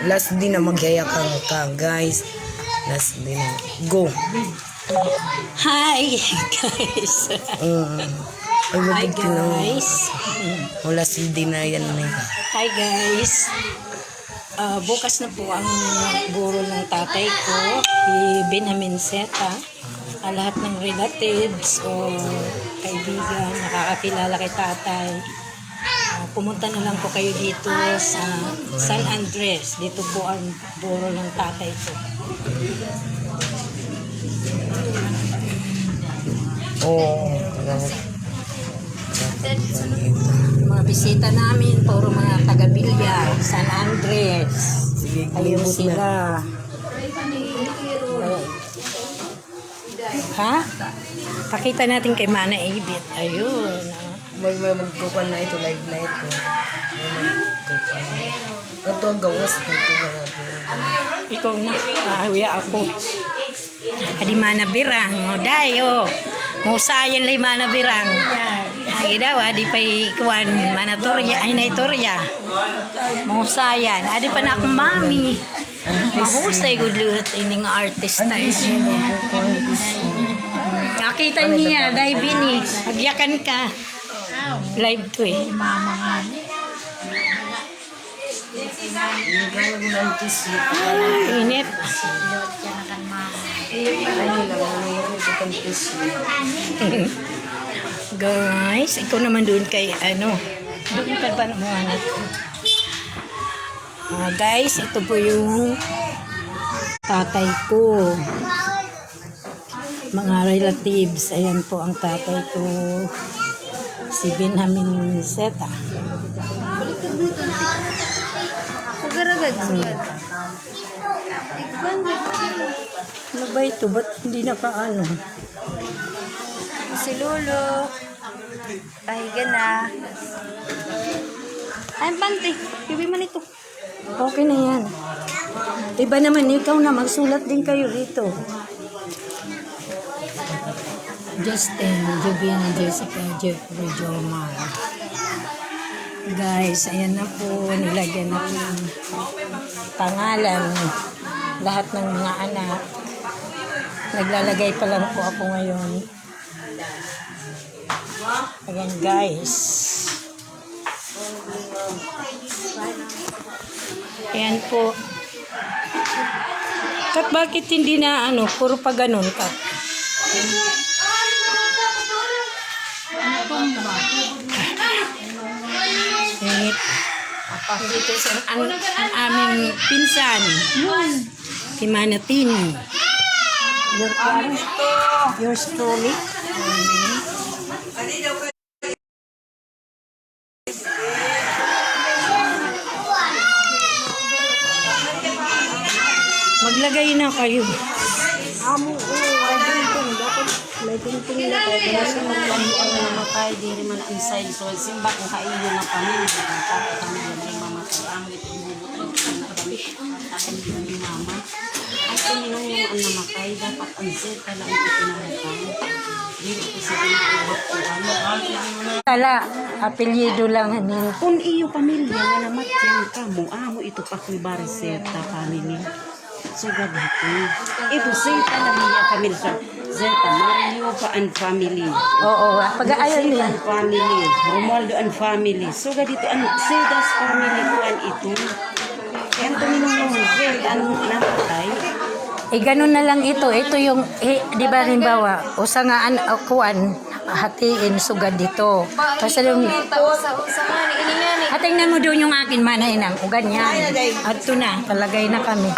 Last din na magyaya ka guys. Last din na. Go. Hi guys. Hi guys. Wala si din na yan na. Hi guys. Bukas na po ang guro ng tatay ko, si Benjamin Zeta. Lahat ng relatives o kaibigan, nakakakilala kay tatay. Pumunta na lang po kayo dito sa San Andres. Dito po ang guro ng tatay ko. Mga bisita namin, puro mga taga-Bilya, San Andres. Ayun sila. Ha? Pakita natin kay Mana Abit. Ayun. May magkukuha na ito, live na ito. Ito ang gawas na ito. Ikaw na. Huya ako. Adi Mana Birang. O dayo. Musayan lay Mana Birang. Ay daw, adi pa'y ikuan. Mana Torya. Ay na Torya. Musayan. Adi pa na akong mami. Mahusay gudlut. Ini nga artist na nakita niya, dahil bini. Agyakan ka. Live to eh. Init. Guys, ikaw naman doon kay ano. Doon ka pa naman. Guys, ito po yung tatay ko. Mga relatives. Ayan po ang tatay ko. Si Benjamin Zeta. Ano ba ito? Ba't hindi nakaano? Si Lolo. Pahiga na. Ay, pante. Bibi man ito. Okay na yan. Iba naman, ikaw na. Magsulat din kayo rito. Justin, Joviana, Jessica, Jeffrey, Jomar. Guys, ayan na po. Nilagyan na po ng pangalan. Lahat ng mga anak. Naglalagay pa lang po ako ngayon. Ayan guys. Ayan po. Kat bakit hindi na ano, puro pa ganun ka? Dito sa ang aming pinsan. Si Manatini. Yours truly. Maglagay na kayo. May tingting na tayo. Kaya siya magpambuan na namatay. Di rin man inside. So, simba kung kailo na pamilya. Tapos kami na may mamatay. Ang kami yung mama. Ay, kuminong yung ang namatay. Dapat ang zeta lang ito pinamatay. Dili ko sa pinamatay. Tala, apelyido lang hanin. Kung iyo pamilya nga namatyan ka mo, amo ito pa kung bariseta family. Sugad ito. Ito zeta na niya pamilya. Zeta, Mario pa and family. Oo, pag-aayon Zeta niya. and family. Romualdo and family. Sugad ito, ang Zetas family ko an ito. Kaya ang tuminong Zeta ang namatay. Ganun na lang ito. Ito yung, di ba rimbawa, usa nga kuan, hatiin, sugad dito. Kasi yung, tingnan mo doon yung akin mana inang, o ganyan. At ito na, talagay na kami.